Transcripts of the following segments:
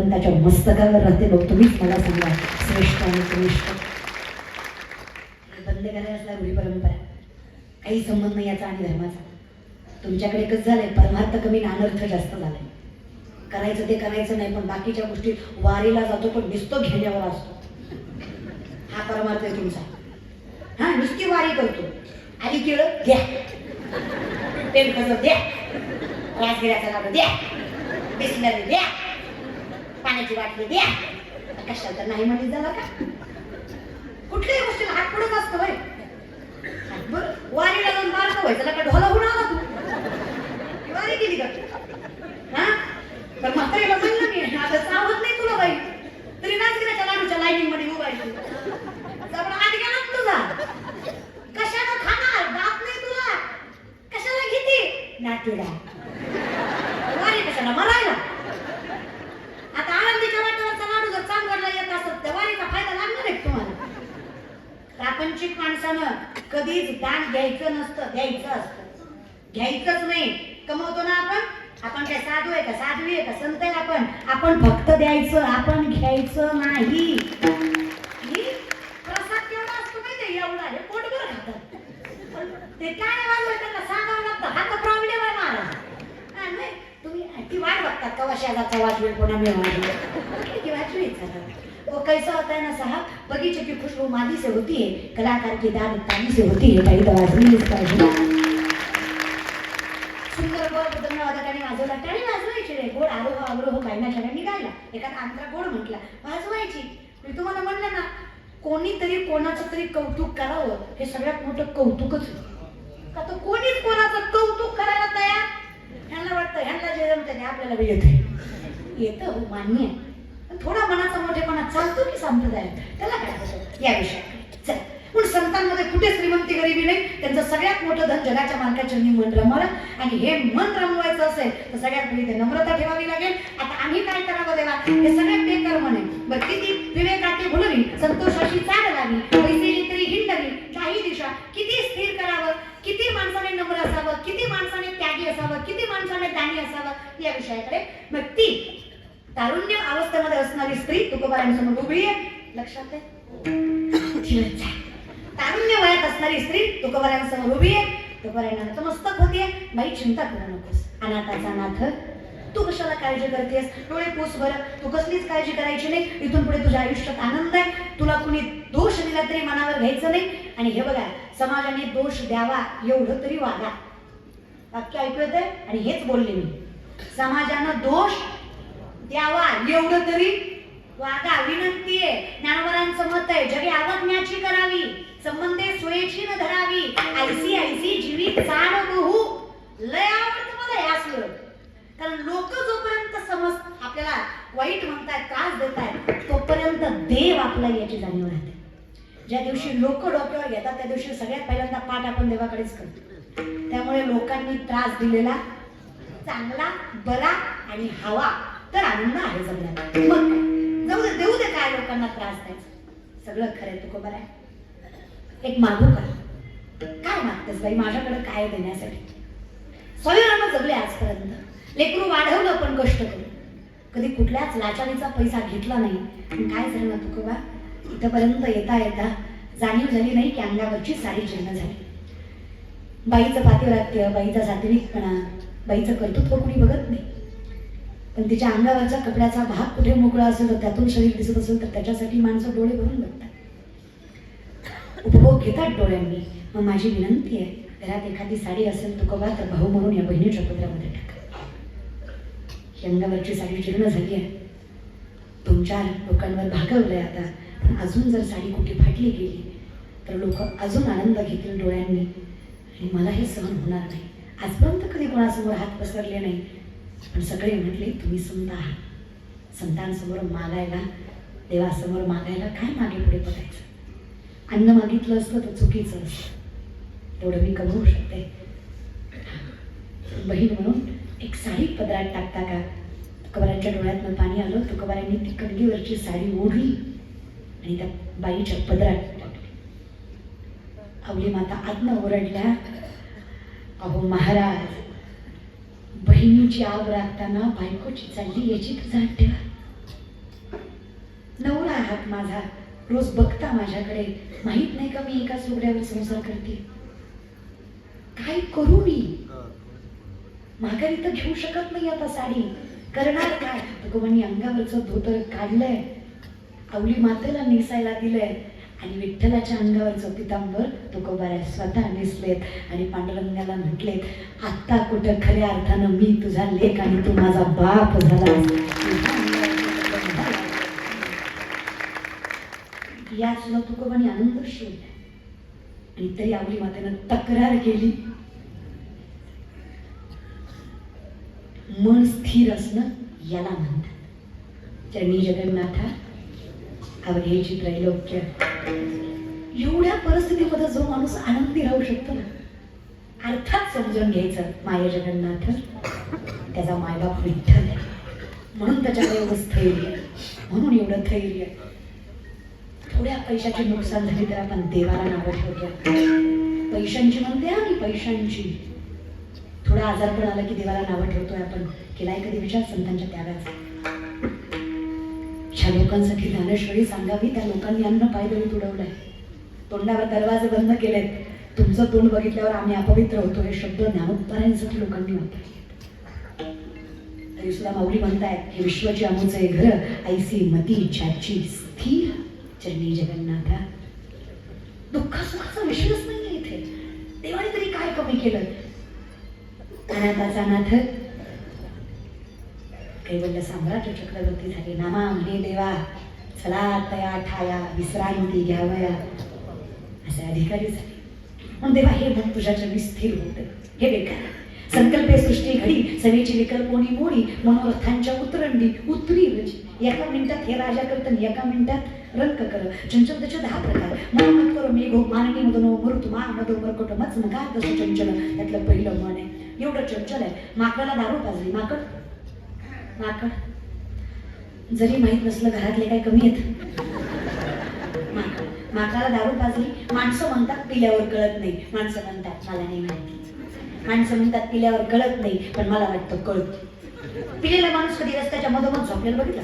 भगवंताच्या मस्तकावर राहते बघ. तुम्हीच मला सांगा श्रेष्ठ आणि कनिष्ठ. बंद करायला रूढी परंपरा, काही संबंध नाही याचा आणि धर्माचा. तुमच्याकडे कसं झालंय, परमार्थ कमी आणि अनर्थ जास्त झालाय. करायचं ते करायचं नाही, पण बाकीच्या गोष्टी वारीला जातो पण नुसतं घेण्यावर असतो. हा परमार्थ आहे तुमचा. हा नुसती वारी करतो. आली केळं द्या, पेन खजर द्या, राजगिऱ्याचा लाडू द्या, बिस्लरी द्या, पाण्याची बाटली द्या. कशाला तर नाही म्हणली झाला का? कुठल्याही गोष्टीला हात पुढेच असतो. बरे बरं, वारीला जाऊन मार्ग व्हायचं का ढोला होऊन आला तू? वारी केली का? हा तर म्हातारीला म्हणलं मी आता चावत नाही तुला बाई, तरी नाचगिऱ्याच्या लाडूच्या लाईनिंग मध्ये उभायची. जबडा आधी गेला तुझा, कशाला खाणार? दात नाही तुला, कशाला घेते नाटुडा? वारी कशाला मरायला? आता आनंदीच्या वाटेवरचा लाडू जर चांगला येत असत तर वारीचा फायदा लागणार आहे तुम्हाला. प्रापंचिक माणसानं कधीच दान घ्यायचं नसतं, द्यायचं असतं. घ्यायचंच नाही. कमवतो ना आपण काय साधू आहे का, साध्वी आहे का, संत आहे आपण फक्त द्यायचं, आपण घ्यायचं नाही. प्रसाद केवढा असतो माहिती एवढा, हे पोटभर खातात. ते काय वाजवाय त्यांना सांगावं लागतं, हा तर प्रॉब्लेम आहे महाराज. नाही तुम्ही ती वाट बघतात कवा शेजारचा वाजवेल कोणा मी वाजवेल की वाजवेल. वो कैसा होता है ना साहब, बगीचे की खुशबू मादी से होती है, कलाकार की दाद ताली से होती है. काही दवाजली इसका सुंदर गोड बदलणं वादकाने वाजवला, टाळी वाजवायची रे. गोड आरोह अवरोह काही ना क्षणाने निघाला. एखादा आंतरा गोड म्हटला वाजवायची. मी तुम्हाला म्हणलं ना, कोणीतरी कोणाचं तरी कौतुक करावं हे सगळ्यात मोठं कौतुकच का. तो कोणीच कोणाचं कौतुक करायला तयार. ह्यांना वाटतं ह्यांना जे जमतं ते आपल्याला बी येतं हो, मान्य आहे. थोडा मनाचा मोठेपणा चालतो की संप्रदाय, त्याला काय होतं या विषयाकडे. चल पण संतांमध्ये कुठे श्रीमंती गरिबी नाही. त्यांचं सगळ्यात मोठं धन जगाच्या मालकाच्या मन रमवलं. आणि हे मन रमवायचं असेल तर सगळ्यात पहिली ते नम्रता ठेवावी लागेल. आता आम्ही काय करावं देवा, हे सगळ्यात बेकर्म नाही. बरं किती विवेकाची भुलवी, संतोषाची चाड लावी, पैसेली तरी हिंडवी काही दिशा. किती स्थिर करावं, किती माणसाने नम्र असावं, किती माणसाने त्यागी असावं, किती माणसाने दानी असावं या विषयाकडे. मग ती तारुण्य अवस्थेमध्ये असणारी स्त्री तुकोबारांसमोर उभी आहे. लक्षात आहे? तारुण्य वयात असणारी स्त्री तुकोबारांसमोर उभी आहे. तुकोबारांना नतमस्तक होतीये. बाई चिंता करू नकोस, अनाथाचा नाथ तू कशाला काळजी करतेस? डोळे पुस बरं, तू कसलीच काळजी करायची नाही. इथून पुढे तुझ्या आयुष्यात आनंद आहे. तुला कुणी दोष दिला तरी मनावर घ्यायचं नाही. आणि हे बघा, समाजाने दोष द्यावा एवढं तरी वागा. वाक्य ऐकू येतंय? आणि हेच बोलले मी, समाजानं दोष द्यावा एवढं तरी वागा. विनंती आहे. ज्ञानवरांचं मत आहे, जगे आवडण्याची करावी, संबंधे सोयेची न धरावी. ऐसी ऐसी जीवित चाड बहु. लय आवडतं मला हे असलं. कारण लोक जोपर्यंत समज आपल्याला वाईट म्हणतायत, त्रास देतायत, तोपर्यंत देव आपला याची जाणीव राहते. ज्या दिवशी लोक डोक्यावर घेतात त्या दिवशी सगळ्यात पहिल्यांदा पाठ आपण देवाकडेच करतो. त्यामुळे लोकांनी त्रास दिलेला चांगला, बरा आणि हवा तर आनंद आहे जगण्यात. मग जाऊ दे, देऊ दे काय लोकांना त्रास द्यायचं. सगळं खरंय तुको बरं आहे. एक मागू का? काय मागतेस बाई माझ्याकडे काय देण्यासाठी? स्वयंराम जगले आजपर्यंत. लेकरू वाढवलं पण कष्ट करून. कधी कुठल्याच लाचारीचा पैसा घेतला नाही. काय झालं ना तुकोबा, इथपर्यंत येता येता जाणीव झाली नाही की अंगावरची सारी जीर्ण झाली. बाईचं पातिव्रात्य, बाईचा सात्विकपणा, बाईचं कर्तृत्व कोणी बघत नाही. पण तिच्या अंगावरच्या कपड्याचा भाग कुठे मोकळा असेल तर त्यातून शरीर दिसत असेल तर त्याच्यासाठी माणसं डोळे भरून बघतात, उपभोग घेतात डोळ्यांनी. मग माझी विनंती आहे, घरात एखादी साडी असेल तुकोबा तर भाऊ म्हणून या बहिणीच्या पदरामध्ये टाका. अंगावरची साडी जीर्ण झाली आहे, 2-4 लोकांवर भागवलंय आता. पण अजून जर साडी कुठे फाटली गेली तर लोक अजून आनंद घेतील डोळ्यांनी. आणि मला हे सहन होणार नाही. आजपर्यंत कधी कोणासमोर हात पसरले नाही, पण सगळे म्हटले तुम्ही संत आहात. संतांसमोर मागायला, देवासमोर मागायला काय मागे पुढे बघायचं. अन्न मागितलं असतं तर चुकीचं असतं. तेवढं मी कमवू शकते. बहीण म्हणून एक साडी पदरात टाकता का? तुकोबारांच्या डोळ्यातनं पाणी आलं. तुकोबारांनी ती कणगीवरची साडी ओढली आणि त्या बाईच्या पदरात टाकली. अवली माता आतनं ओरडल्या, अहो महाराज, बहिणीची आग राखताना बायकोची चालली याची तुझा ठेवा. आहात माझा, रोज बघता माझ्याकडे, माहित नाही का मी एका सुगड्यावर संसार करते? काय करू मी? माघारी तर घेऊ शकत नाही आता साडी, करणार काय? तुकोबांनी अंगावरचं धोतर काढलंय, आवली मातेला नेसायला दिलंय आणि विठ्ठलाच्या अंगावरचं पितांबर तुकोबारा स्वतः नेसलेत आणि पांडुरंगाला म्हटलेत, आता कुठं खऱ्या अर्थानं मी तुझा लेक आणि तू माझा बाप झाला. या सुद्धा तुकोबांनी आनंद शोधला आणि तरी आवली मातेनं तक्रार केली. मन स्थिर असणं याला म्हणतात. चरणी जगन्नाथा अवघेची त्रैलोक्य. एवढ्या परिस्थितीमध्ये जो माणूस आनंदी राहू शकतो ना, अर्थात समजून घ्यायचं माया जगन्नाथ त्याचा मायबाप विठ्ठल आहे, म्हणून त्याच्याकडे एवढं स्थैर्य, म्हणून एवढं धैर्य. थोड्या पैशाची नुकसान झाली तर आपण देवाला नावं ठेवतो, पैशांची म्हणते आणि पैशांची. थोडा आजारपण आला की देवाला नावं ठेवतोय आपण. केलाय कधी विचार संतांच्या त्यागाचा? ज्या लोकांसाठी ज्ञानेश्वरी सांगावी त्या लोकांनी अन्न पायदळी तुडवलंय, तोंडावर दरवाजे बंद केलेत. तुमचं तोंड बघितल्यावर आम्ही अपवित्र होतो हे शब्द ज्ञानोद्धारांसाठी लोकांनी म्हणताय. तरी सुद्धा माऊली म्हणताय, हे विश्वची आमूचे घर ऐसी मती ज्याची स्थिर. चरणी जगन्नाथा दुःख सुखाचा विषयच नाहीये इथे. देवाने तरी काय कमी केलं? अनाथाचा नाथ कैवल्य साम्राट चक्रवर्ती झाले. नामा म्हणे देवा चला तया ठाया विश्रांती घ्यावया असे अधिकारी झाले. म्हणून देवा हे मन तुझ्या चरणी स्थिर होत. हे बेकार संकल्पे सृष्टी घडी सवेची विकल्पोणी मोडी मनोरथांच्या उतरंडी उतरी रची. एका मिनिटात हे राजा करतं, एका मिनिटात रंक कर. चंचल त्याचे 10 प्रकार. मन करो मेघो माननी मदनो मृत मा मदो मरकोट मच नका तसं चंचल. त्यातलं पहिलं मन आहे. एवढं चंचल आहे. माकडाला दारू पाजली. माकड जरी माहित नसलं घरातले काय कमी आहेत. माकडाला दारू पाजली. माणसं म्हणतात पिल्यावर कळत नाही. माणसं म्हणतात मला नाही माहिती. माणसं म्हणतात पिल्यावर कळत नाही, पण मला वाटतं कळत. पिलेला माणूस कधी रस्त्याच्या मधोमध झोपलेला बघितला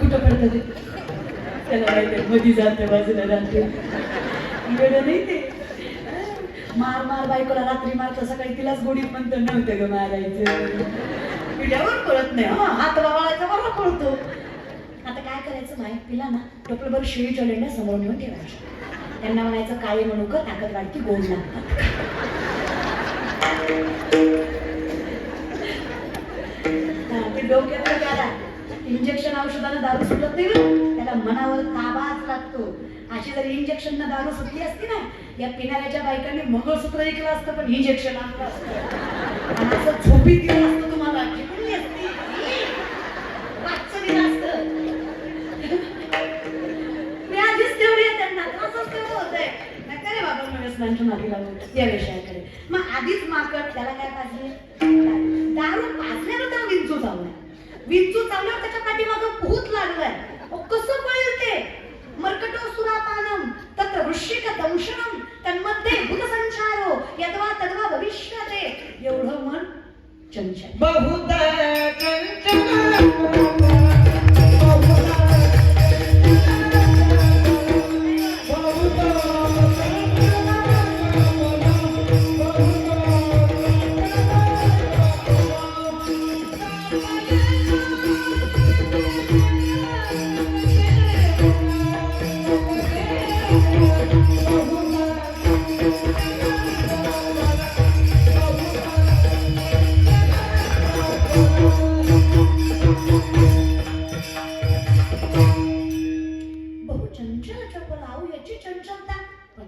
कुठं पडतं ते? त्याला माहिती मधी जाते बाजूला जाते. नाही ते मार बायकोला रात्री मारतो, सकाळी तिलाच गोडीत म्हणतो नव्हतं ग मारायचं. पिल्यावर कळत नाही. हात वावळायचा बरोबर कळतो. आता काय करायचं माहीत? पिला ना टोपलभर शिळीच्या लेंड्या समोर नेऊन ठेवायच्या. त्यांना म्हणायचं काय म्हणू का ताकद वाढती गोड लागतात. ते डोक्यात त्याला इंजेक्शन औषधानं दारू सुटत नाही, त्याला मनावर ताबाच लागतो. अशी जर इंजेक्शन न दारू सुटली असती ना, या पिणाऱ्याच्या बायकांनी मंगळसूत्र ऐकलं असतं, पण इंजेक्शन आणलं असतं आणि असं झोपीत दिलं असतं तुम्हाला. चिपळली असती वाचचं दिलं असतं. मी आधीच तेवढी आहे त्यांना असंच तेवढं होतंय. नका रे बाबा व्यसनांच्या मागे लागू या विषयाकडे. मग आधीच माकड त्याला काय पाजले? दारू पाजल्यावर त्याला विंचू चावलाय. विंचू चावल्यावर त्याच्या पाठीमागं भूत लागलाय. कसं पळेल ते? मर्कटो सुरापानम तत्र वृश्चिक दंशनम तन्मध्ये भूतसंचारो यद्वा तद्वा भविष्यते. एवढं मन चंचल. बहुधा चंचल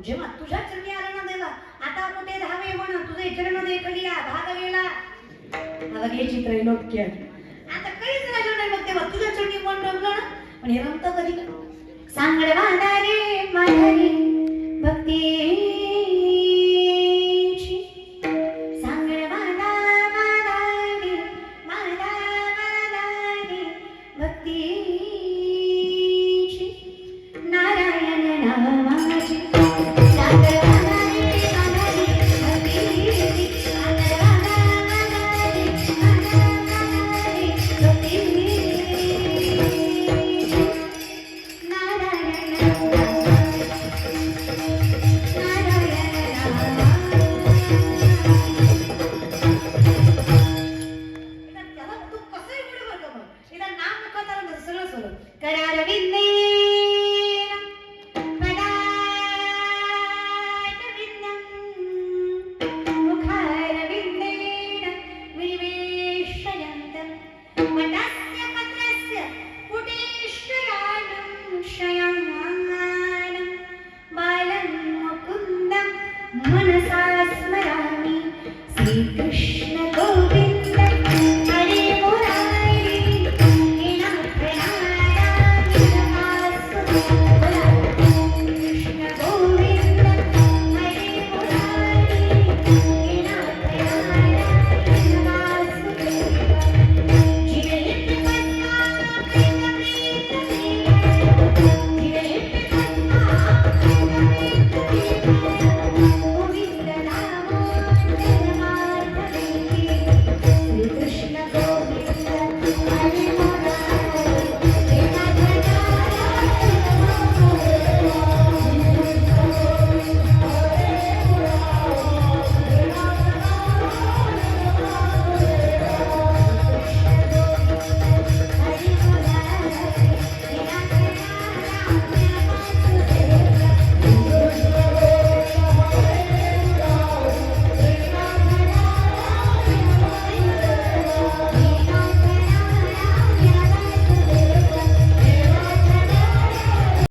जेव्हा तुझ्या चरणी आला ना देवा, आता कुठे राहावे म्हणून तुझे चरण देखलिया भाग गेला. अवघेची त्रैलोक्य. आता काहीच राहिलं नाही मग तेव्हा तुझ्या चरणी मन रमलं ना. पण हे रमतं कधी? सांगड वादारे माधरी भक्तीची. सांगड वादारे भक्तीची. नारायण नामाची. करू करार विन्ने